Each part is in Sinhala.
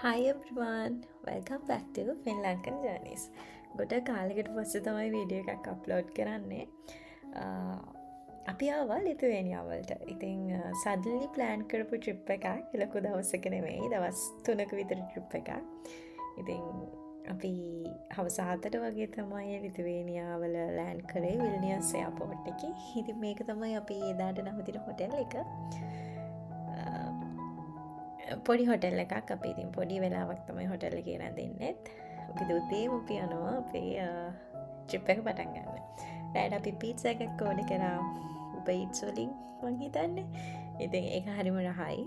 Hi everyone, welcome back to Fin Lankan Journeys. ගොඩ කාලෙකට පස්සේ තමයි වීඩියෝ එකක් අප්ලෝඩ් කරන්නේ. අපි ආවා ලිතුවේනියාවලට. ඉතින් සඩන්ලි ප්ලෑන් කරපු ට්‍රිප් එකක්. ලොකු දවසක නෙමෙයි, දවස් 3ක විතර ට්‍රිප් එකක්. ඉතින් අපි හවස 7ට වගේ තමයි ලිතුවේනියාවල ලෑන්ඩ් කරේ විල්නියස් එයාපෝට් එකේ. ඉතින් මේක තමයි අපි එදාට නවතින හොටෙල් එක. පොඩි හොටෙල් එකක් අපි ඉතින් පොඩි වෙලාවක් තමයි හොටෙල් එකේ රැඳෙන්නෙත්. අපි දුතේම අපි යනවා අපේ ට්‍රිප් එක පටන් ගන්න. රෑට අපි පීට්සා එකක් ඕඩර් කරා Uber Eats වලින් මං හිතන්නේ. ඉතින් ඒක හරිම රහයි.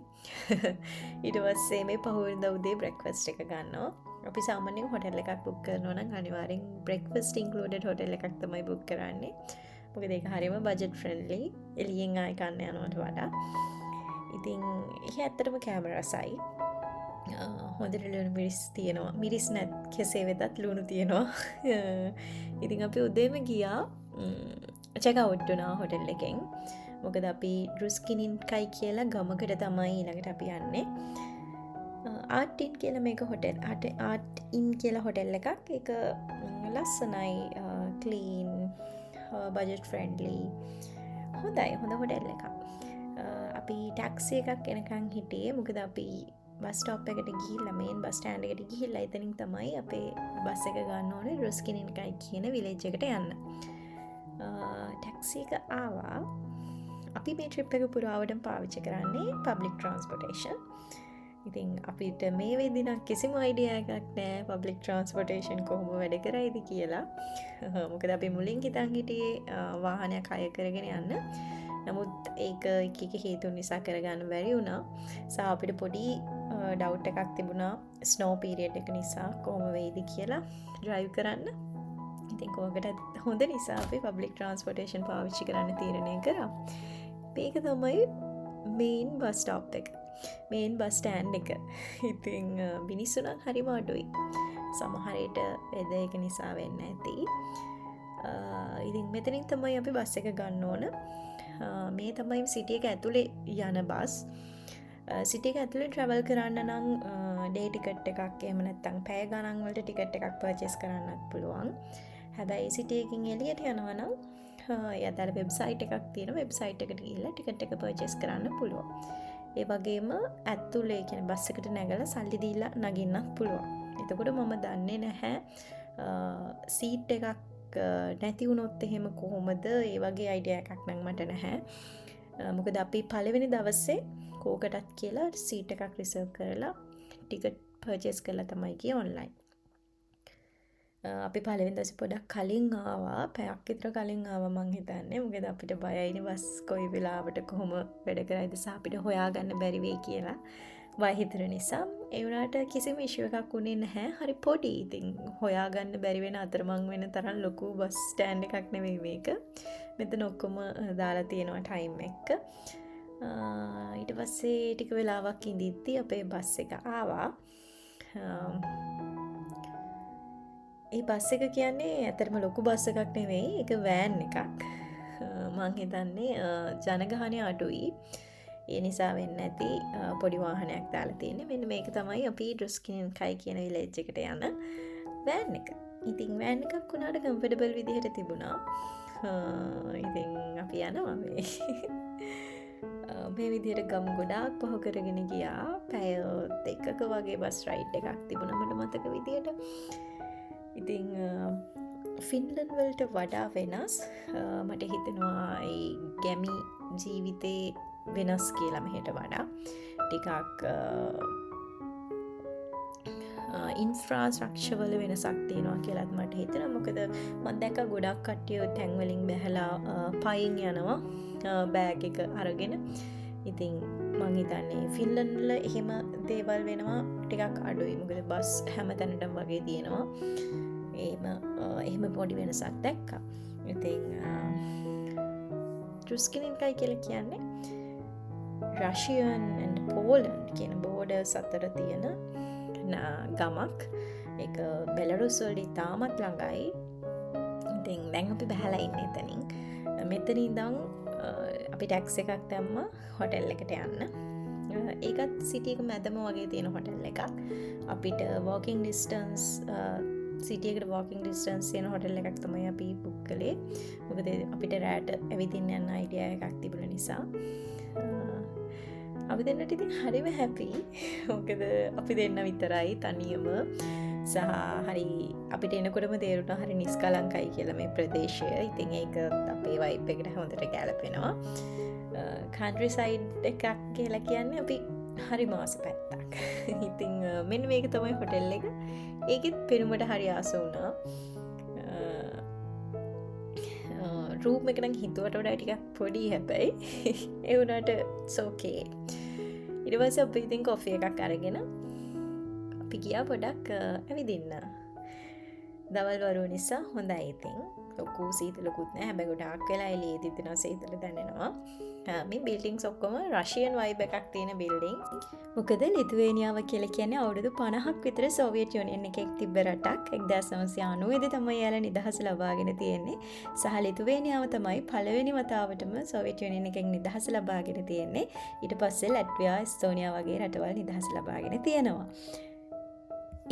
ඊට පස්සේ මේ පහුවෙනිදා උදේ බ්‍රෙක්ෆාස්ට් එක ගන්නවා. අපි සාමාන්‍යයෙන් හොටෙල් එකක් බුක් කරනවා නම් අනිවාර්යෙන් බ්‍රෙක්ෆාස්ට් ඉන්ක්ලූඩඩ් හොටෙල් එකක් තමයි බුක් කරන්නේ. මොකද ඒක හරිම බජට් ෆ්‍රෙන්ඩ්ලි. එළියෙන් ආයි කන්න යනවට වඩා. ඉතින් ඒ ඇත්තටම කැමරසයි හොඳට ලුණු මිරිස් තියෙනවා. මිරිස් නැත් කෙසේ වෙතත් ලුණු තියෙනවා. ඉතින් අපි උදේම ගියා චෙක් අවුට් වුණා හොටෙල් එකෙන්. මොකද අපි ඩ්‍රුස්කිනින් කයි කියලා ගමකට තමයි ඊළඟට අපි යන්නේ. ආර්ට් ඉන් කියලා මේක හොටෙල්. ආර්ට් ඉන් කියලා හොටෙල් එකක්. ඒක ලස්සනයි, ක්ලීන්, බජට් ෆ්‍රෙන්ඩ්ලි. හොඳයි, හොඳ හොටෙල් එකක්. අපි ටැක්සි එකක් එනකන් හිටියේ. මොකද අපි බස් ස්ටොප් එකට ගිහිල්ලා මේන් බස් ස්ටෑන්ඩ් එකට ගිහිල්ලා එතනින් තමයි අපේ බස් එක ගන්න ඕනේ රුස්කිනින්කයි කියන විලේජ් එකට යන්න. ටැක්සි එක ආවා. අපි මේ ට්‍රිප් එක පුරාවටම පාවිච්චි කරන්නේ පබ්ලික් ට්‍රාන්ස්පෝර්ටේෂන්. ඉතින් අපිට මේ වෙද්දි නම් කිසිම අයිඩියා එකක් නැහැ පබ්ලික් ට්‍රාන්ස්පෝර්ටේෂන් කොහොම වැඩ කරයිද කියලා. මොකද අපි මුලින් හිතන් හිටියේ වාහනයක් හය කරගෙන යන්න. නමුත් ඒක එක හේතුන් නිසා කරගන්න බැරි වුණා. සහ අපිට පොඩි ඩවුට් එකක් තිබුණා ස්නෝ පීරියඩ් එක නිසා කොහොම වෙයිද කියලා ඩ්‍රයිව් කරන්න. ඉතින් කොහොමකට හොඳ නිසා අපි පබ්ලික් ට්‍රාන්ස්පෝර්ටේෂන් පාවිච්චි කරන්න තීරණය කරා. මේක තමයි මේන් බස් ස්ටොප් එක. මේන් බස් ස්ටෑන්ඩ් එක. ඉතින් මිනිස්සු නම් හරිම අඩුයි. සමහර විට වෙද එක නිසා වෙන්න ඇති. ඉතින් මෙතනින් තමයි අපි බස් එක ගන්න ඕන. මේ තමයි සිටිය එක ඇතුළේ යන බස්. සිටිය එක ඇතුළේ ට්‍රැවල් කරන්න නම් ඩේ ටිකට් එකක් එහෙම නැත්නම් පැය ගණන් වලට ටිකට් එකක් පර්චේස් කරන්නත් පුළුවන්. හැබැයි සිටිය එකකින් එළියට යනවා නම් යතර වෙබ්සයිට් එකක් තියෙනවා. වෙබ්සයිට් එකට ගිහිල්ලා ටිකට් එක පර්චේස් කරන්න පුළුවන්. ඒ වගේම ඇතුළේ කියන්නේ බස් එකට නැගලා සල්ලි දීලා නගින්නත් පුළුවන්. එතකොට මම දන්නේ නැහැ සීට් එකක් නැති වුණොත් එහෙම කොහොමද, ඒ වගේ අයිඩියා එකක් නම් මට නැහැ. මොකද අපි පළවෙනි දවසේ කෝකටත් කියලා සීට් එකක් රිසර්ව් කරලා ටිකට් පර්චේස් කරලා තමයි ගියේ ඔන්ලයින්. අපි පළවෙනි දවසේ පොඩක් කලින් ආවා, පැයක් විතර කලින් ආවා මං හිතන්නේ. මොකද අපිට බයයිනේ බස් කොයි වෙලාවට කොහොම වැඩ කරයිද සහ අපිට හොයාගන්න බැරි වෙයි කියලා. බය හිතර නිසා. ඒ වුණාට කිසිම ඉෂුව එකක් වුණේ නැහැ. හරි පොඩි. ඉතින් හොයාගන්න බැරි වෙන අතරමං වෙන තරම් ලොකු බස් ස්ටෑන්ඩ් එකක් නෙවෙයි මේක. මෙතන ඔක්කොම දාලා තියෙනවා ටයිම් එක. ඊට පස්සේ ටික වෙලාවක් ඉඳිද්දි අපේ බස් එක ආවා. ඒ බස් එක කියන්නේ ඇත්තටම ලොකු බස් එකක් නෙවෙයි. ඒක වෑන් එකක්. මං හිතන්නේ ජනගහනය අඩුයි. ඒ නිසා වෙන්න ඇති පොඩි වාහනයක් දාලා තියෙන්නේ. මෙන්න මේක තමයි අපි ඩ්‍රුස්කිනින්කයි කියන විලේජ් එකට යන වෑන් එක. ඉතින් වෑන් එකක් වුණාට කම්ෆර්ටබල් විදිහට තිබුණා. ඉතින් අපි යනවා මේ. මේ විදිහට ගම් ගොඩාක් පහ කරගෙන ගියා. පැය 2ක වගේ බස් රයිඩ් එකක් තිබුණා මට මතක විදිහට. ඉතින් ෆින්ලන්ඩ් වලට වඩා වෙනස්. මට හිතෙනවා ඒ ගැමි ජීවිතේ වෙනස් කියලා මෙහෙට වඩා. ටිකක් ඉන්ෆ්‍රාස්ට්‍රක්චර් වල වෙනසක් තියෙනවා කියලාත් මට හිතෙනවා. මොකද මම දැක්ක ගොඩක් කට්ටිය තැන් වලින් බැහැලා පයින් යනවා බෑග් එක අරගෙන. ඉතින් මං හිතන්නේ ෆින්ලන්ඩ් වල එහෙම දේවල් වෙනවා ටිකක් අඩුයි. මොකද බස් හැම තැනටම වගේ තියෙනවා. එහෙම පොඩි වෙනසක් දැක්කා. ඉතින් ට්‍රුස්කිනින්කයි කියලා කියන්නේ රෂියන් and පෝලන්ඩ් කියන බෝඩර්ස් අතර තියෙන ගමක්. ඒක බෙලරුස් වලට ඉතාමත් ළඟයි. ඉතින් දැන් අපි බහැලා ඉන්නේ එතනින්. මෙතන ඉඳන් අපි ටැක්සි එකක් දැම්මා හොටෙල් එකට යන්න. ඒකත් සිටියක මැදම වගේ තියෙන හොටල් එකක්. අපිට walking distance සිටියකට walking distance තියෙන හොටල් එකක් තමයි අපි බුක් කළේ. මොකද අපිට රෑට ඇවිදින්න යන්න අයිඩියා එකක් තිබුණ නිසා. අපි දෙන්නට ඉතින් හරිම හැපි. මොකද අපි දෙන්න විතරයි තනියම සහ හරි අපිට එනකොටම තේරුණා හරි නිස්කලංකයි කියලා මේ ප්‍රදේශය. ඉතින් ඒක අපේ වයිබ් එකට හොඳට ගැලපෙනවා. කන්ට්‍රි සයිඩ් එකක් කියලා කියන්නේ අපි හරි මාස පැත්තක්. ඉතින් මෙන්න මේක තමයි හොටෙල් එක. ඒකෙත් පෙනුමට හරි ආස වුණා. රූම් එක නම් හිතුවට වඩා ටිකක් පොඩි හැබැයි ඒ වුණාට it's okay. ඊට පස්සේ අපි ඉතින් කොෆි එකක් අරගෙන අපි ගියා පොඩක් ඇවිදින්න. දවල් වරුව නිසා හොඳයි ඉතින්. ලොකු සීතලකුත් නැහැ. හැබැයි ගොඩාක් වෙලා එළියේ තිබෙනවා සීතල දැනෙනවා. මේ බිල්ඩින්ග්ස් ඔක්කොම රෂියන් වයිබ් එකක් තියෙන බිල්ඩින්ග්. මොකද ලිතුවේනියාව කියලා කියන්නේ අවුරුදු 50ක් විතර සෝවියට් යුනියන් එකේ තිබ්බ රටක්. 1990 තමයි යාලා නිදහස ලබාගෙන තියෙන්නේ. සහ ලිතුවේනියාව තමයි පළවෙනි වතාවටම සෝවියට් යුනියන් එකෙන් නිදහස ලබාගෙන තියෙන්නේ. ඊට පස්සේ ලැට්වියා, එස්තෝනියා වගේ රටවල් නිදහස ලබාගෙන තියෙනවා.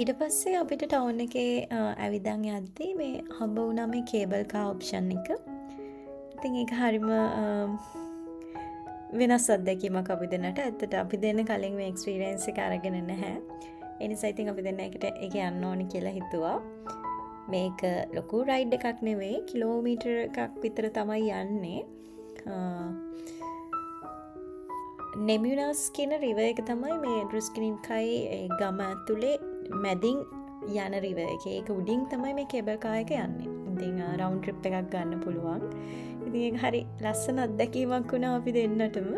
ඊට පස්සේ අපිට ටවුන් එකේ ඇවිදන් යද්දී මේ හම්බ වුණා මේ කේබල් කා ඔප්ෂන් එක. ඉතින් ඒක හරිම වෙනස් අත්දැකීමක් අපි දෙන්නට. ඇත්තට අපි දෙන්න කලින් මේ එක්ස්පීරියන්ස් එක අරගෙන නැහැ. ඒ නිසා ඉතින් අපි දෙන්න එකට ඒක යන්න ඕනි කියලා හිතුවා. මේක ලොකු රයිඩ් එකක් නෙවෙයි. කිලෝමීටර් එකක් විතර තමයි යන්නේ. නෙමියුනස් කියන රිවර් එක තමයි මේ රුස්කිනින්කයි ගම ඇතුලේ මැදින් යන රිවර් එක. ඒක උඩින් තමයි මේ කේබල් කාර් එක යන්නේ. ඉතින් රවුන්ඩ් ට්‍රිප් එකක් ගන්න පුළුවන්. ඉතින් ඒක හරි ලස්සන අත්දැකීමක් වුණා අපි දෙන්නටම.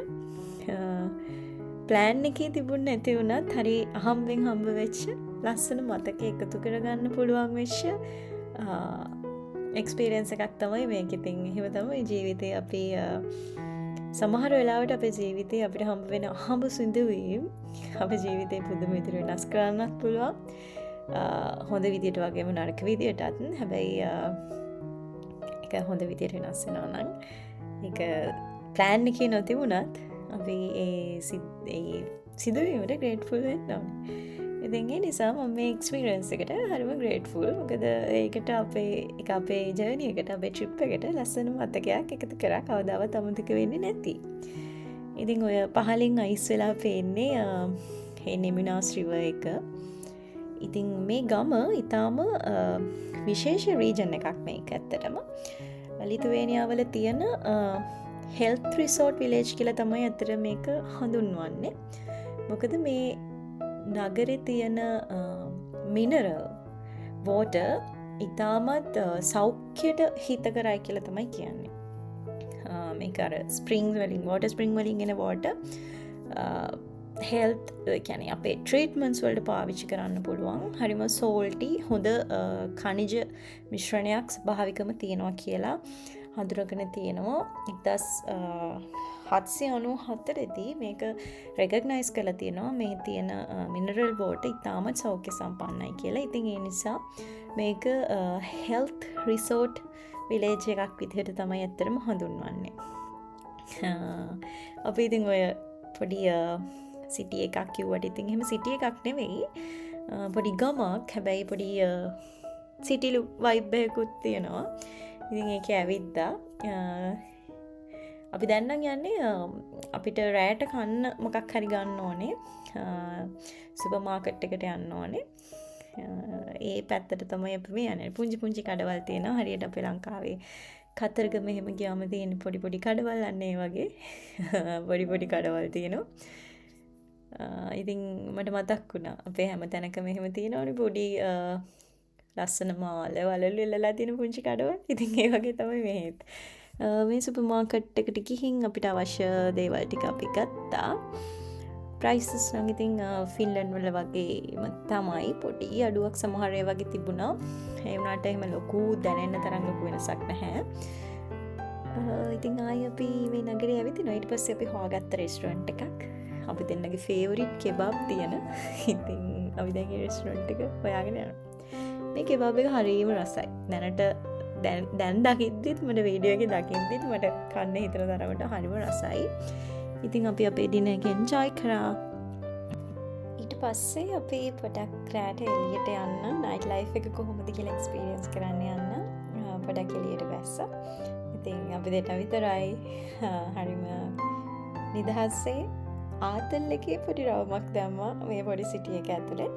ප්ලෑන් එකේ තිබුණ නැති වුණත් හරි අහම්බෙන් හම්බ වෙච්ච ලස්සන මතක එකතු කරගන්න පුළුවන් වෙච්ච එක්ස්පීරියන්ස් එකක් තමයි මේක. ඉතින් එහෙම තමයි ජීවිතේ අපි සමහර වෙලාවට අපේ ජීවිතේ අපිට හම්බ වෙන අහඹ සිදුවීම් අපේ ජීවිතේ පුදුම විදිහට වෙනස් කරන්නත් පුළුවන්. හොඳ විදිහට වගේම නරක විදිහටත්. හැබැයි ඒක හොඳ විදිහට වෙනස් වෙනවා නම් ඒක ප්ලෑන් එකේ නොතිබුණත් අපි ඒ සිදුවීමට ග්‍රේට්ෆුල් වෙන්න ඕනේ. ඉතින් ඒ නිසා මම මේ එක්ස්පීරියන්ස් එකට හරිම ග්‍රේට්ෆුල්. මොකද ඒකට අපේ ජර්නි එකට අපේ ට්‍රිප් එකට ලස්සන මතකයක් එකතු කරා කවදාවත් අමතක වෙන්නේ නැති. ඉතින් ඔය පහලින් අයිස් වෙලා පේන්නේ මේ නෙමියුනස් රිවර් එක. ඉතින් මේ ගම ඊටාම විශේෂ රීජන් එකක් මේක ඇත්තටම. ලිතුවේනියාවල තියෙන හෙල්ත් රිසෝට් විලේජ් කියලා තමයි අතර මේක හඳුන්වන්නේ. මොකද මේ නගරේ තියෙන මිනරල් වෝටර් ඉතාමත් සෞඛ්‍යයට හිතකරයි කියලා තමයි කියන්නේ. මේක අර ස්ප්‍රින්ග් වලින් වෝටර් ස්ප්‍රින්ග් වලින් එන වෝටර් හෙල්ත් කියන්නේ අපේ ට්‍රීට්මන්ට්ස් වලට පාවිච්චි කරන්න පුළුවන්. හරිම සෝල්ටි හොඳ ඛනිජ මිශ්‍රණයක් ස්වභාවිකම තියෙනවා කියලා හඳුරගෙන තියෙනවා. 1794දී මේක රෙකග්නයිස් කරලා තියෙනවා මේ තියෙන මිනරල් වෝටර් ඉතාමත් සෞඛ්‍ය සම්පන්නයි කියලා. ඉතින් ඒ නිසා මේක හෙල්ත් රිසෝට් විලේජ් එකක් විදිහට තමයි ඇත්තටම හඳුන්වන්නේ. අපි ඉතින් ඔය පොඩි සිටි එකක් කිව්වට ඉතින් එහෙම සිටි එකක් නෙවෙයි. පොඩි ගමක්. හැබැයි පොඩි සිටිලු වයිබ් එකකුත් තියෙනවා. ඉතින් ඒක ඇවිද්දා. අපි දැන් නම් යන්නේ අපිට රෑට කන්න මොකක් හරි ගන්න ඕනේ. සුපර් මාකට් එකට යන්න ඕනේ. ඒ පැත්තට තමයි අපි මේ යන්නේ. පුංචි පුංචි කඩවල් තියෙනවා. හරියට අපේ ලංකාවේ කතරගම එහෙම ගියාම තියෙන පොඩි පොඩි කඩවල් අන්න ඒ වගේ පොඩි පොඩි කඩවල් තියෙනවා. ඉතින් මට මතක් වුණා අපේ හැම තැනකම එහෙම තියෙනවනේ පොඩි ලස්සන මාල වලලු ඉල්ලලා තියෙන පුංචි කඩවල්. ඉතින් ඒ වගේ තමයි මේත්. මේ සුපර් මාකට් එකට ගිහින් අපිට අවශ්‍ය දේවල් ටික අපි ගත්තා. ප්‍රයිසස් නම් ඉතින් ෆින්ලන්ඩ් වල වගේම තමයි. පොඩි අඩුවක් සමහර ඒ වගේ තිබුණා. ඒ වුණාට එහෙම ලොකු දැනෙන්න තරම් ලොකු වෙනසක් නැහැ. ඉතින් ආයි අපි මේ නගරේ ඇවිදිනවා. ඊට පස්සේ අපි හොයාගත්ත රෙස්ටුරන්ට් එකක්. අපි දෙන්නගේ ෆේවරිට් කෙබබ් තියෙන. ඉතින් අපි දැන් ඒ රෙස්ටුරන්ට් එක හොයාගෙන යනවා. මේ කෙබබ් එක හරියම රසයි. දැන් දකිද්දිත් මට වීඩියෝ එකේ දකිද්දිත් මට කන්න හිතන තරමට හරිම රසයි. ඉතින් අපි අපේ ඩිනර් එක එන්ජොයි කරා. පස්සේ අපි පොඩක් රෑට එලියට යන්න නයිට් ලයිෆ් එක කොහොමද කියලා එක්ස්පීරියන්ස් කරන්න යන්න පොඩක් එලියට බැස්සා. ඉතින් අපි දෙන්න විතරයි හරිම නිදහස්සේ ආතල් එකේ පොඩි රවුමක් දැම්මා මේ පොඩි සිටි එක ඇතුලේ.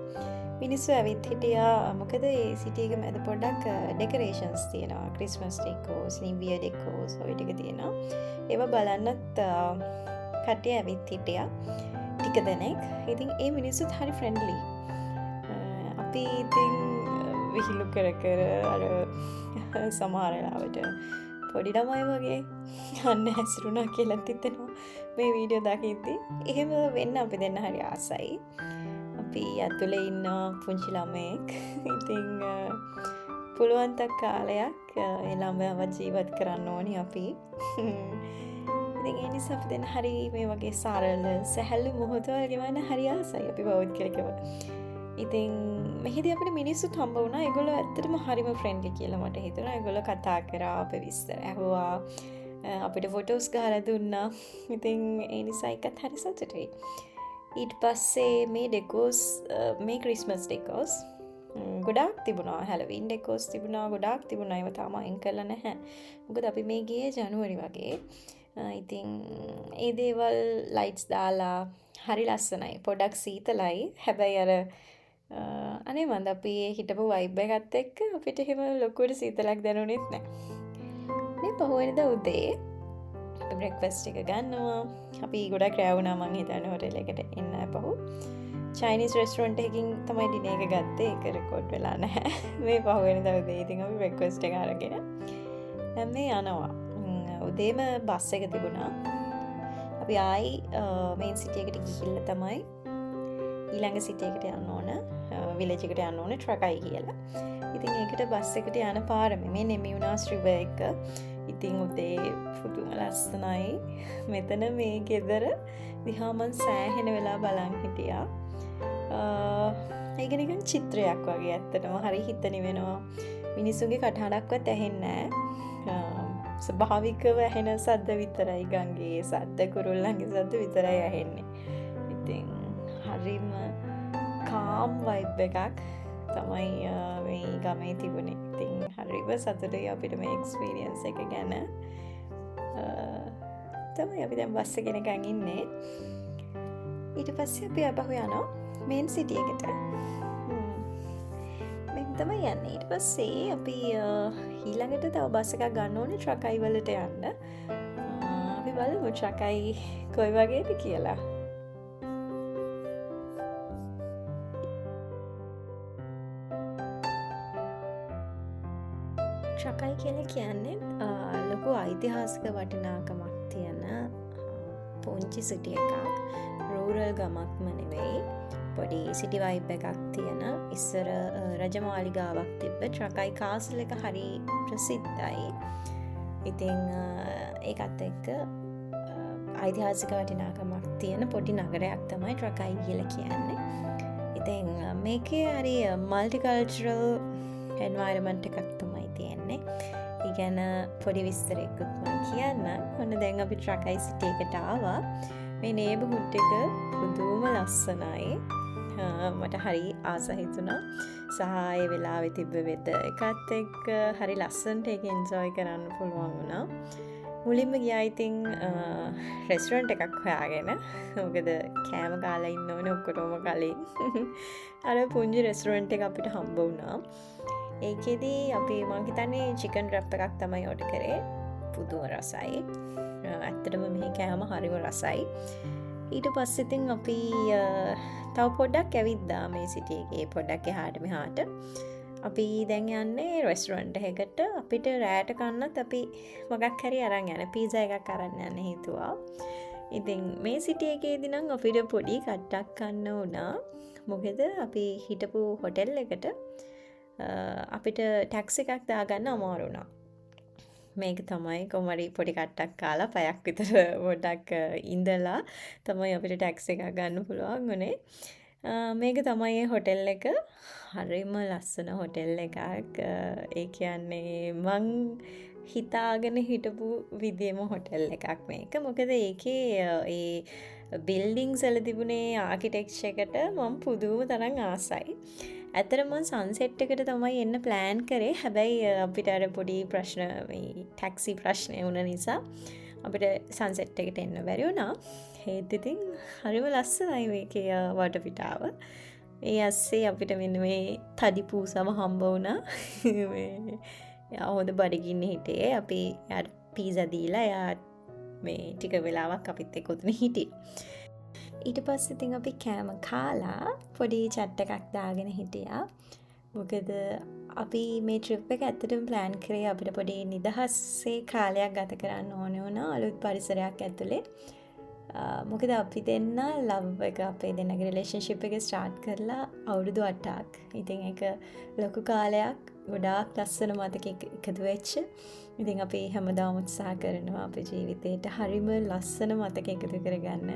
මිනිස්සු ඇවිත් හිටියා. මොකද ඒ සිටි එක මැද පොඩ්ඩක් ඩෙකරේෂන්ස් තියෙනවා. ක්‍රිස්මස් ඩෙකෝස්, නිව් ඉයර් ඩෙකෝස් ඔය ටික තියෙනවා. ඒවා බලන්නත් කට්ටිය ඇවිත් හිටියා. ටික දෙනෙක්. ඉතින් ඒ මිනිස්සුත් හරි ෆ්‍රෙන්ඩ්ලි. අපි ඉතින් විහිළු කර කර අර සමහර වෙලාවට පොඩි ළමයි වගේ යන්න හැසිරුණා කියලා හිතෙනවා මේ වීඩියෝ දකිද්දි. එහෙම වෙන්න අපි දෙන්න හරි ආසයි. අපි ඇතුලේ ඉන්න පුංචි ළමයෙක්. ඉතින් පුළුවන් තරම් කාලයක් ඒ ළමයාව ජීවත් කරන්න ඕනි අපි. ඉතින් ඒ නිසා අපි දෙන්න හරි මේ වගේ සරල සැහැල්ලු මොහොතවල් ගෙවන්න හරි ආසයි අපි පෞද්ගලිකව. ඉතින් මෙහිදී අපිට මිනිස්සුත් හම්බ වුණා. ඒගොල්ලෝ ඇත්තටම හරිම ෆ්‍රෙන්ඩ්ලි කියලා මට හිතුණා. ඒගොල්ලෝ කතා කරා, අපේ විස්තර ඇහුවා, අපිට ෆොටෝස් ගහලා දුන්නා. ඉතින් ඒ නිසා එකත් හරි සතුටුයි. ඊට පස්සේ මේ ඩෙකෝස් මේ ක්‍රිස්මස් ඩෙකෝස් ගොඩාක් තිබුණා. හැලොවින් ඩෙකෝස් තිබුණා, ගොඩාක් තිබුණා. ඒවා තාම අයින් කරලා නැහැ. මොකද අපි මේ ගියේ ජනුවරි වගේ. ඉතින් ඒ දේවල් ලයිට්ස් දාලා හරි ලස්සනයි. පොඩක් සීතලයි. හැබැයි අර අනේ මන්ද අපි හිටපු වයිබ් එකත් එක්ක අපිට එහෙම ලොකුවට සීතලක් දැනුනෙත් නැහැ. මේ පහුවෙනිදා උදේ අපි බ්‍රෙක්ෆාස්ට් එක ගන්නවා. අපි ගොඩක් රැ වුණා මං හිතන්නේ හොටෙල් එකට එන්න පහු. චයිනීස් රෙස්ටොරන්ට් එකකින් තමයි ඩිනර් එක ගත්තේ. ඒක රෙකෝඩ් වෙලා නැහැ. මේ පහුවෙනිදා උදේ ඉතින් අපි බ්‍රෙක්ෆාස්ට් එක අරගෙන දැන් මේ යනවා. උදේම බස් එක තිබුණා. අපි ආයි මේන් සිටි එකට ගිහිල්ලා තමයි ඊළඟ සිටි එකට යන්න ඕන. විලේජ් එකට යන්න ඕන ට්‍රකයි කියලා. ඉතින් ඒකට බස් එකට යන පාර මේ නෙමියුනාස් රිවර් එක. ඉතින් උදේ පුදුම ලස්සනයි. මෙතන මේ ගෙදර දිහා මං සෑහෙන වෙලා බලන් හිටියා. ඒක නිකන් චිත්‍රයක් වගේ. ඇත්තටම හරි හිත නිවෙනවා. මිනිස්සුන්ගේ කටහඬක්වත් ඇහෙන්නේ නැහැ. ස්වභාවිකව ඇහෙන සද්ද විතරයි, ගංගේ සද්ද, කුරුල්ලන්ගේ සද්ද විතරයි ඇහෙන්නේ. ඉතින් හරිම කාම් වයිබ් එකක් තමයි මේ ගමේ තිබුණේ. ඉතින් හරිම සතුටුයි අපිට මේ එක්ස්පීරියන්ස් එක ගැන. තමයි අපි දැන් බස් එකේ නිකන් ඉන්නේ. ඊට පස්සේ අපි ආපහු යනවා මේන් සිටි එකට. තමයි යන්නේ. ඊට පස්සේ අපි ඊළඟට තව බස් එකක් ගන්න ඕනේ ට්‍රකයි වලට යන්න. අපි බලමු ට්‍රකයි කොයි වගේද කියලා. ට්‍රකයි කියලා කියන්නේ ලොකු ඓතිහාසික වටිනාකමක් තියෙන පුංචි සිටි එකක්. රූරල් ගමක්ම නෙවෙයි. පොඩි සිටි වයිබ් එකක් තියෙන ඉස්සර රජමාලිගාවක් තිබ්බ ට්‍රකයි කාසල් එක හරි ප්‍රසිද්ධයි. ඉතින් ඒකත් එක්ක ඓතිහාසික වටිනාකමක් තියෙන පොඩි නගරයක් තමයි ට්‍රකයි කියලා කියන්නේ. ඉතින් මේකේ හරි මල්ටිකල්චරල් එන්වයරන්මන්ට් එකක් තමයි තියෙන්නේ. ඒ ගැන පොඩි විස්තරයක්ත් මම කියන්න. ඔන්න දැන් අපි ට්‍රකයි සිටි එකට ආවා. මේ නේබර්හුඩ් එක පුදුම ලස්සනයි. මට හරි ආස හිතුණා. සහ ඒ වෙලාවේ තිබ්බ වෙදර් එකත් එක්ක හරි ලස්සනට ඒක එන්ජොයි කරන්න පුළුවන් වුණා. මුලින්ම ගියා ඉතින් රෙස්ටොරන්ට් එකක් හොයාගෙන. මොකද කෑම කාලා ඉන්න ඕනේ ඔක්කොටම කලින්. අර පුංචි රෙස්ටොරන්ට් එක අපිට හම්බ වුණා. ඒකෙදි අපි මං හිතන්නේ චිකන් රැප් එකක් තමයි ඕඩර් කරේ. පුදුම රසයි. ඇත්තටම මේ කෑම හරිම රසයි. ඊට පස්සේ ඉතින් අපි තව පොඩ්ඩක් ඇවිද්දා මේ සිටි එකේ පොඩ්ඩක් එහාට මෙහාට. අපි දැන් යන්නේ රෙස්ටොරන්ට් එකකට. අපිට රෑට කන්නත් අපි මොකක් හරි අරන් යන්න පීසා එකක් අරන් යන්න හිතුවා. ඉතින් මේ සිටි එකේදී නම් අපිට පොඩි කට්ටක් කන්න වුණා. මොකද අපි හිටපු හොටෙල් එකට අපිට ටැක්සි එකක් දාගන්න අමාරු වුණා. මේක තමයි කොමරි පොඩි කට්ටක් කාලා පැයක් විතර පොඩක් ඉඳලා තමයි අපිට ටැක්සි එකක් ගන්න පුළුවන් වුණේ. මේක තමයි හොටෙල් එක. හරිම ලස්සන හොටෙල් එකක්. ඒ කියන්නේ මං හිතාගෙන හිටපු විදියම හොටෙල් එකක් මේක. මොකද ඒකේ ඒ බිල්ඩිංස් වල තිබුණේ ආකිටෙක්චර් එකට මම පුදුම තරම් ආසයි. ඇත්තටම මම සන්සෙට් එකට තමයි එන්න ප්ලෑන් කරේ. හැබැයි අපිට අර පොඩි ප්‍රශ්න මේ ටැක්සි ප්‍රශ්නය වුණ නිසා අපිට සන්සෙට් එකට එන්න බැරි වුණා. ඒත් ඉතින් හරිම ලස්සනයි මේකේ වටපිටාව. ඒ ඇස්සේ අපිට මෙන්න මේ තඩි පූසම හම්බ වුණා. එයා හොඳ බඩගින්න හිටියේ. අපි යාට පීසා දීලා එයා මේ ටික වෙලාවක් අපිත් එක්ක උතන හිටියේ. ඊට පස්සේ ඉතින් අපි කෑම කාලා පොඩි චැට් එකක් දාගෙන හිටියා. මොකද අපි මේ ට්‍රිප් එක ඇත්තටම ප්ලෑන් කරේ අපිට පොඩි නිදහසේ කාලයක් ගත කරන්න ඕනේ වුණා අලුත් පරිසරයක් ඇතුලේ. මොකද අපි දෙන්න ලව් එක අපේ දෙන්නගේ රිලේෂන්ෂිප් එක ස්ටාර්ට් කරලා අවුරුදු 8ක්. ඉතින් ඒක ලොකු කාලයක් ගොඩාක් ලස්සන මතක එකතු වෙච්ච. ඉතින් අපි හැමදාම උත්සාහ කරනවා අපේ ජීවිතේට හරිම ලස්සන මතක එකතු කරගන්න.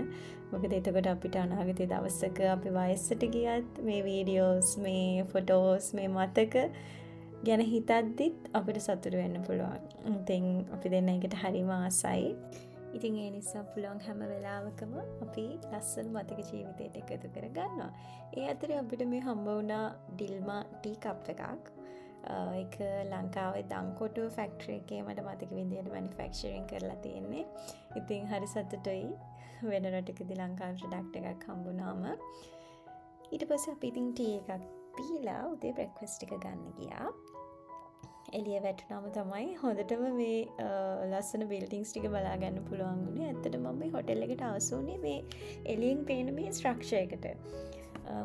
මොකද එතකොට අපිට අනාගතයේ දවසක අපි වයසට ගියත් මේ වීඩියෝස්, මේ ෆොටෝස්, මේ මතක ගැන හිතද්දිත් අපිට සතුටු වෙන්න පුළුවන්. ඉතින් අපි දෙන්න එකට හරිම ආසයි. ඉතින් ඒ නිසා පුළුවන් හැම වෙලාවකම අපි ලස්සන මතක ජීවිතයට එකතු කරගන්නවා. ඒ අතරේ අපිට මේ හම්බ වුණා ඩිල්මා ටී කප් එකක්. ඒක ලංකාවේ දංකොටුව ෆැක්ටරි එකේ මට මතක විදියට මැනුෆැක්චරින් කරලා තියෙන්නේ. ඉතින් හරි සතුටුයි වෙන රටකදී ලංකාවේ ප්‍රොඩක්ට් එකක් හම්බුනාම. ඊට පස්සේ අපි ඉතින් ටී එකක් පීලා උදේ බ්‍රෙක්ෆාස්ට් එක ගන්න ගියා. එළිය වැටුනම තමයි හොඳටම මේ ලස්සන බිල්ඩින්ග්ස් ටික බලා ගන්න පුළුවන් වුණේ. ඇත්තටම මම මේ හොටෙල් එකට ආස වුණේ මේ එළියෙන් පේන මේ ස්ට්‍රක්චර් එකට.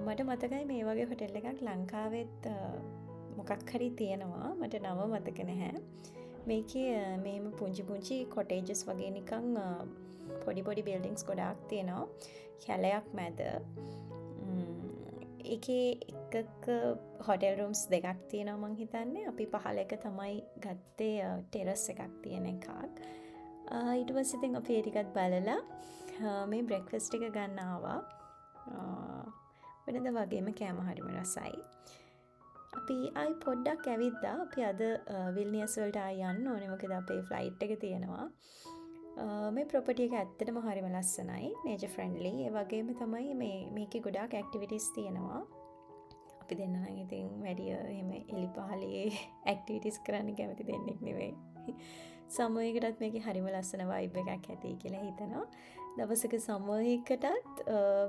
මට මතකයි මේ වගේ හොටෙල් එකක් ලංකාවෙත් මොකක් හරි තියෙනවා. මට නම මතක නැහැ. මේකේ මේම පුංචි පුංචි කොටේජස් වගේ නිකන් පොඩි පොඩි බිල්ඩින්ග්ස් ගොඩාක් තියෙනවා. කැලයක් මැද. ඒකේ එකක හොටෙල් රූම්ස් දෙකක් තියෙනවා මං හිතන්නේ. අපි පහළ එක තමයි ගත්තේ ටෙරස් එකක් තියෙන එකක්. ඊට පස්සේ ඉතින් අපි ඒ ටිකත් බලලා මේ බ්‍රෙක්ෆාස්ට් එක ගන්න ආවා. වෙනද වගේම කෑම හරිම රසයි. අපි ආයි පොඩ්ඩක් ඇවිද්දා. අපි අද විල්නියස් වලට ආයි යන්න ඕනේ. මොකද අපේ ෆ්ලයිට් එක තියෙනවා. මේ ප්‍රොපර්ටි එක ඇත්තටම හරිම ලස්සනයි. Nature friendly. ඒ වගේම තමයි මේකේ ගොඩාක් ඇක්ටිවිටීස් තියෙනවා. අපි දෙන්න නම් ඉතින් වැඩි එහෙම එලිපහලේ ඇක්ටිවිටීස් කරන්න කැමති දෙන්නෙක් නෙවෙයි. සමයකටත් මේකේ හරිම ලස්සන වයිබ් එකක් ඇති කියලා හිතනවා. දවසක සමයකටත්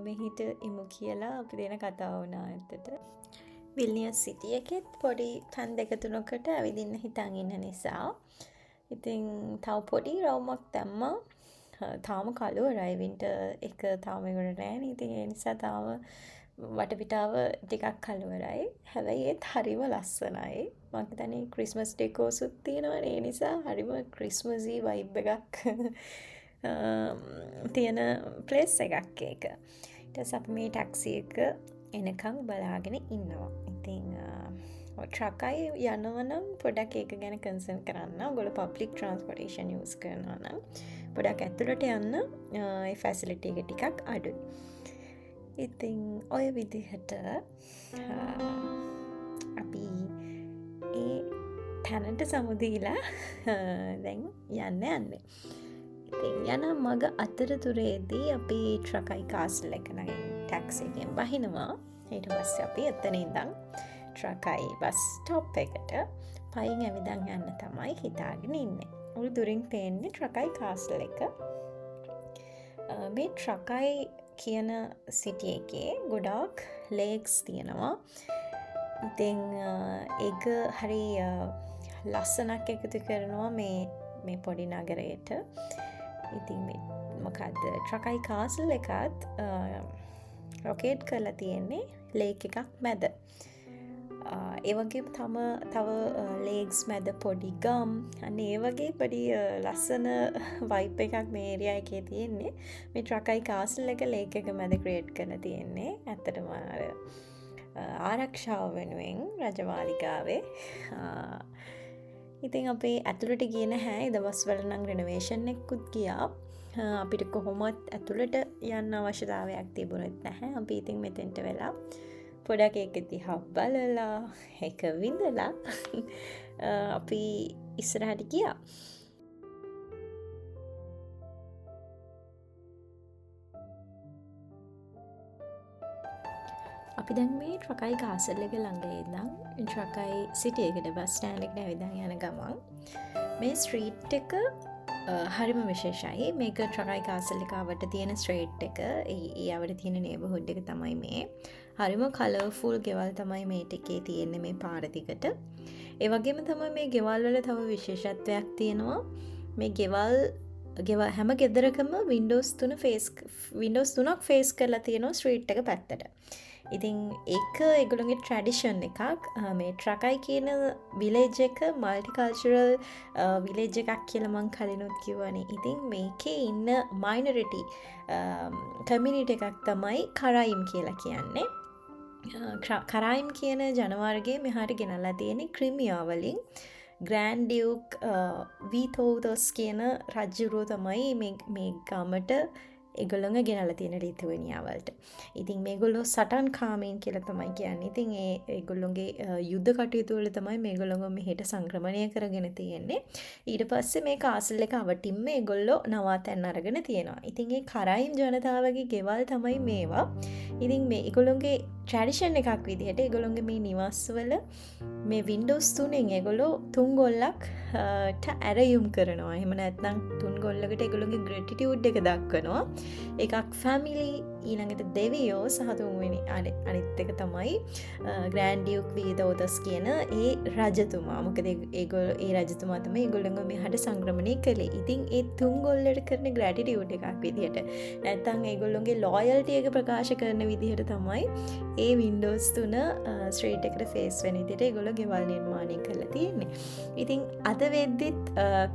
මෙහිට ඉමු කියලා අපි දෙන කතා වුණා ඇත්තට. විල්නියස් සිටි එකෙත් පොඩි තැන් දෙක තුනකට ඇවිදින්න හිතන් ඉන්න නිසා ඉතින් තව පොඩි රවුමක් දැම්මා. තාම කළුවරයි වින්ටර් එක තාම ඉවර නැහැ. ඉතින් ඒ නිසා තාම වටපිටාව ටිකක් කළුවරයි. හැබැයි ඒත් හරිම ලස්සනයි. මම හිතන්නේ ක්‍රිස්මස් ඩෙකෝසුත් තියෙනවනේ. ඒ නිසා හරිම ක්‍රිස්මසි වයිබ් එකක් තියෙන ප්ලේස් එකක් ඒක. ඊට පස්සේ අපි මේ ටැක්සි එක එනකම් බලාගෙන ඉන්නවා. ඉතින් ට්‍රකයි යනවනම් පොඩක් ඒක ගැන කන්සර්න් කරන්න. ඔයගොල්ලෝ පබ්ලික් ට්‍රාන්ස්පෝර්ටේෂන් යූස් කරනවා නම් පොඩක් ඇතුළට යන්න ඒ ෆැසිලිටි එක ටිකක් අඩුයි. ඉතින් ඔය විදිහට අපි ඒ තැනට සමුදීලා දැන් යන්නේ. ඉතින් යන මග අතරතුරේදී අපි ට්‍රකයි කාස්ල් එක නගින් ටැක්සි එකෙන් බහිනවා. ඊට පස්සේ අපි එතන ඉඳන් ට්‍රකයි බස් ස්ටොප් එකට පයින් ඇවිදන් යන්න තමයි හිතාගෙන ඉන්නේ. උළු දුරින් පේන්නේ ට්‍රකයි කාස්ල් එක. මේ ට්‍රකයි කියන සිටි එකේ ගොඩාක් ලේක්ස් තියෙනවා. ඉතින් ඒක හරි ලස්සනක් එකතු කරනවා මේ පොඩි නගරයට. ඉතින් මොකක්ද ට්‍රකයි කාස්ල් එකත් රොකේට් කරලා තියෙන්නේ ලේක් එකක් මැද. ඒ වගේම තව ලේක්ස් මැද පොඩි ගම් අන්න ඒ වගේ පොඩි ලස්සන වයිබ් එකක් මේ ඒරියා එකේ තියෙන්නේ. මේ ට්‍රකයි කාස්ල් එක ලේක් එක මැද ක්‍රියේට් කරලා තියෙන්නේ. ඇත්තටම ආරක්ෂාව වෙනුවෙන් රජමාලිගාවේ. ඉතින් අපි ඇතුළට ගියේ නැහැ. ඒ දවස්වල නම් රෙනෝවේෂන් එකකුත් ගියා. අපිට කොහොමත් ඇතුළට යන්න අවශ්‍යතාවයක් තිබුණෙත් නැහැ. අපි ඉතින් මෙතෙන්ට වෙලා පොඩක් ඒක දිහා බලලා ඒක විඳලා අපි ඉස්සරහට ගියා. අපි දැන් මේ ට්‍රකයි කාසල් එක ළඟ ඉඳන් ට්‍රකයි සිටි එකට බස් ස්ටෑන්ඩ් එකට ඇවිදන් යන ගමන් මේ ස්ට්‍රීට් එක හරිම විශේෂයි. මේක ට්‍රකයි කාසල් එක අවට තියෙන ස්ට්‍රීට් එක. ඒ අවට තියෙන නේබර්හුඩ් එක තමයි මේ. හරිම කලර්ෆුල් ගෙවල් තමයි මේ ටිකේ තියෙන්නේ මේ පාර දිගට. ඒ වගේම තමයි මේ ගෙවල් වල තව විශේෂත්වයක් තියෙනවා. මේ ගෙවල් හැම ගෙදරකම වින්ඩෝස් 3ක් ෆේස් කරලා තියෙනවා ස්ට්‍රීට් එක පැත්තට. ඉතින් ඒක ඒගොල්ලොන්ගේ ට්‍රැඩිෂන් එකක්. මේ ට්‍රකයි කියන විලේජ් එක මල්ටිකල්චරල් විලේජ් එකක් කියලා මං කලිනුත් කිව්වනේ. ඉතින් මේකේ ඉන්න මයිනරිටි කමියුනිටි එකක් තමයි කරයිම් කියලා කියන්නේ. කරයිම් කියන ජනවර්ගයේ මෙහාට ගෙනල්ලා තියෙන්නේ ක්‍රිමියා වලින්. ග්‍රෑන්ඩ් ඩියුක් වීතෝදොස් කියන රජුරුව තමයි මේ ගමට ඒගොල්ලොන්ග ගෙනල්ලා තියෙන ලිතුවනියාවලට. ඉතින් මේගොල්ලෝ සටන් කාමීන් කියලා තමයි කියන්නේ. ඉතින් ඒගොල්ලොන්ගේ යුද්ධ කටයුතු වල තමයි මේගොල්ලෝ මෙහෙට සංක්‍රමණය කරගෙන තියෙන්නේ. ඊට පස්සේ මේ කාසල් එක අවටින්ම ඒගොල්ලෝ නවාතැන් අරගෙන තියෙනවා. ඉතින් ඒ කරයිම් ජනතාවගේ ගෙවල් තමයි මේවා. ඉතින් මේ ඒගොල්ලොන්ගේ ට්‍රැඩිෂන් එකක් විදිහට ඒගොල්ලොන්ගේ මේ නිවස්වල මේ වින්ඩෝස් 3න් ඒගොල්ලෝ තුන් ගොල්ලක් ඇරයුම් කරනවා. එහෙම නැත්නම් තුන් ගොල්ලකට ඒගොල්ලොන්ගේ ග්‍රැටිටියුඩ් එක දක්වනවා. එකක් ෆැමිලි, ඊළඟට දෙවියෝ සහ තුන්වෙනි අනිත් එක තමයි ග්‍රෑන්ඩ් ඩියුක් වීතෝදොස් කියන ඒ රජතුමා. මොකද ඒ රජතුමා තමයි ඒගොල්ලෝ මෙහාට සංක්‍රමණය කළේ. ඉතින් ඒ තුන් ගොල්ලට කරන ග්‍රැටිටියුඩ් එකක් විදිහට නැත්නම් ඒගොල්ලොන්ගේ ලොයල්ටි එක ප්‍රකාශ කරන විදිහට තමයි ඒ වින්ඩෝස් 3 ස්ට්‍රීට් එකට ෆේස් වෙන විදිහට ඒගොල්ලෝ ගෙවල් නිර්මාණය කරලා තියෙන්නේ. ඉතින් අද වෙද්දිත්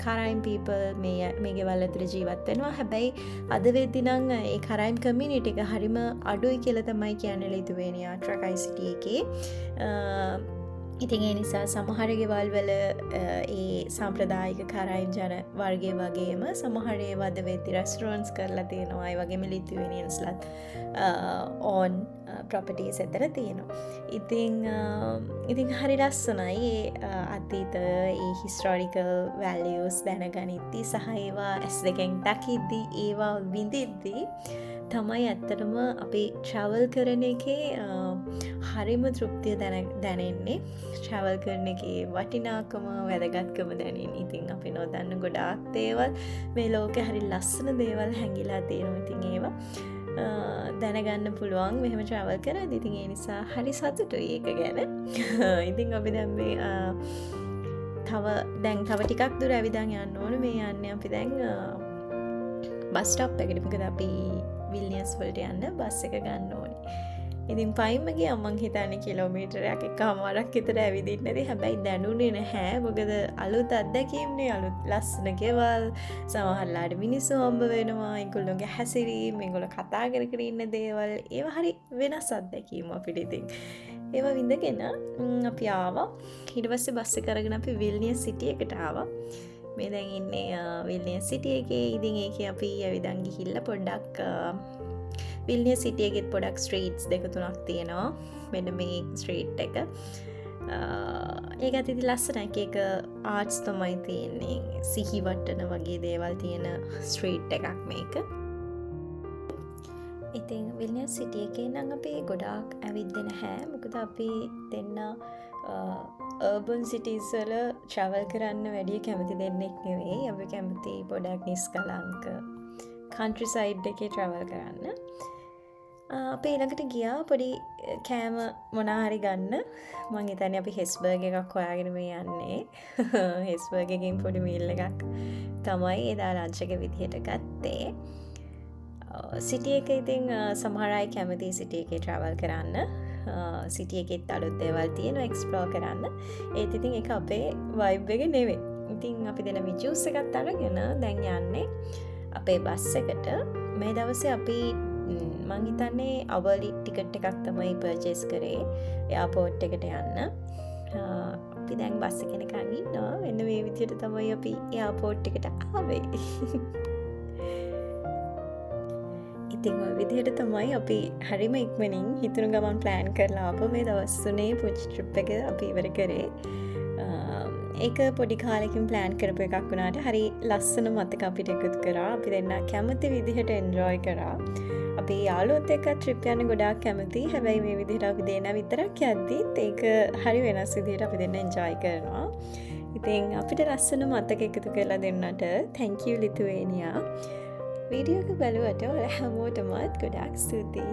කරයිම් පීපල් මේ ගෙවල් ඇතුළේ ජීවත් වෙනවා. හැබැයි අද වෙද්දි නම් ඒ කරයිම් කමියුනිටි එක හරිම අඩුයි කියලා තමයි කියන්නේ ලිතුවේනියා ට්‍රකයි සිටි එකේ. ඉතින් ඒ නිසා සමහර ගෙවල් වල ඒ සම්ප්‍රදායික කරයිම් ජන වර්ගය වගේම සමහර ඒවා අද වෙද්දි රෙස්ටොරන්ට්ස් කරලා තියෙනවා. ඒ වගේම ලිතුවේනියන්ස්ලත් ඕන් ප්‍රොපර්ටීස් එතන තියෙනවා. ඉතින් හරි ලස්සනයි අතීත ඒ හිස්ටොරිකල් වැලියුස් දැනගනිද්දි සහ ඒවා ඇස් දෙකෙන් දකිද්දි ඒවා විඳිද්දි තමයි ඇත්තටම අපි ට්‍රැවල් කරන එකේ හරිම තෘප්තිය දැනෙන්නේ. ට්‍රැවල් කරන එකේ වටිනාකම වැදගත්කම දැනෙන්නේ. ඉතින් අපි නොදන්න ගොඩාක් දේවල් මේ ලෝකේ හරි ලස්සන දේවල් හැංගිලා තියෙනවා. ඉතින් ඒවා දැනගන්න පුළුවන් මෙහෙම ට්‍රැවල් කරද්දි. ඉතින් ඒ නිසා හරි සතුටුයි ඒක ගැන. ඉතින් අපි දැන් මේ තව ටිකක් දුර ඇවිදන් යන්න ඕනේ. මේ යන්නේ අපි දැන් බස් ස්ටොප් එකට. මොකද අපි විල්නියස් වලට යන්න බස් එක ගන්න ඕනේ. ඉතින් පයින්ම ගියා මං හිතන්නේ කිලෝමීටරයක් එකමාරක් විතර ඇවිදින්න ඇති. හැබැයි දැනුනේ නැහැ. මොකද අලුත් අත්දැකීම්නේ. අලුත් ලස්සන ගෙවල්, සමහරලාට මිනිස්සු හම්බ වෙනවා, ඒගොල්ලෝගේ හැසිරීම, ඒගොල්ලෝ කතා කර කර ඉන්න දේවල්, ඒවා හරි වෙනස් අත්දැකීම් අපිට. ඉතින් ඒවා විඳගෙන අපි ආවා. ඊට පස්සේ බස් එක අරගෙන අපි විල්නියස් සිටි එකට ආවා. මේ දැන් ඉන්නේ විල්නියස් සිටි එකේ. ඉතින් ඒකේ අපි ඇවිදන් ගිහිල්ලා පොඩ්ඩක් විල්නියස් සිටි එකෙත් පොඩක් ස්ට්‍රීට්ස් දෙක තුනක් තියෙනවා. මෙන්න මේ ස්ට්‍රීට් එක. ඒකත් ඉතින් ලස්සනයි. එක ආර්ට්ස් තමයි තියෙන්නේ. සිහිවට්ටන වගේ දේවල් තියෙන ස්ට්‍රීට් එකක් මේක. ඉතින් විල්නියස් සිටි එකේ නම් අපි ගොඩාක් ඇවිද්දේ නැහැ. මොකද අපි දෙන්න අර්බන් සිටිස් වල ට්‍රැවල් කරන්න වැඩිය කැමති දෙන්නෙක් නෙවෙයි. අපි කැමති පොඩක් නිස්කලංක කන්ට්‍රි සයිඩ් එකේ ට්‍රැවල් කරන්න. අපි ඊළඟට ගියා පොඩි කෑම මොනාහරි ගන්න. මං හිතන්නේ අපි හෙස්බර්ග් එකක් හොයාගෙන මේ යන්නේ. හෙස්බර්ග් එකකින් පොඩි මීල් එකක් තමයි එදා ලන්ච් එක විදිහට ගත්තේ. සිටි එක ඉතින් සමහර අය කැමති සිටි එකේ ට්‍රැවල් කරන්න. සිටි එකෙත් අලුත් දේවල් තියෙනවා එක්ස්ප්ලෝර් කරන්න. ඒත් ඉතින් ඒක අපේ වයිබ් එක නෙවෙයි. ඉතින් අපි දෙන මේ ජූස් එකත් අරගෙන දැන් යන්නේ අපේ බස් එකට. මේ දවසේ අපි මං හිතන්නේ අවලි ටිකට් එකක් තමයි පර්චේස් කරේ එයාපෝට් එකට යන්න. අපි දැන් බස් එකේ නිකන් ඉන්නවා. මෙන්න මේ විදිහට තමයි අපි එයාපෝට් එකට ආවේ. ඉතින් ඔය විදිහට තමයි අපි හරිම ඉක්මනින් හිතුණු ගමන් ප්ලෑන් කරලා ආපු මේ දවස් 3 පුංචි ට්‍රිප් එක අපි ඉවර කරේ. ඒක පොඩි කාලෙකින් ප්ලෑන් කරපු එකක් වුණාට හරි ලස්සන මතක අපිට එකතු කරා. අපි දෙන්න කැමති විදිහට එන්ජොයි කරා. අපි යාළුවොත් එක්ක ට්‍රිප් යන්න ගොඩාක් කැමති. හැබැයි මේ විදිහට අපි දෙන්නා විතරක් යද්දිත් ඒක හරි වෙනස් විදිහට අපි දෙන්න එන්ජොයි කරනවා. ඉතින් අපිට ලස්සන මතක එකතු කරලා දෙන්නට thank you ලිතුවේනියා. වීඩියෝ එක බලුවට ඔයාලා හැමෝටමත් ගොඩාක් ස්තුතියි.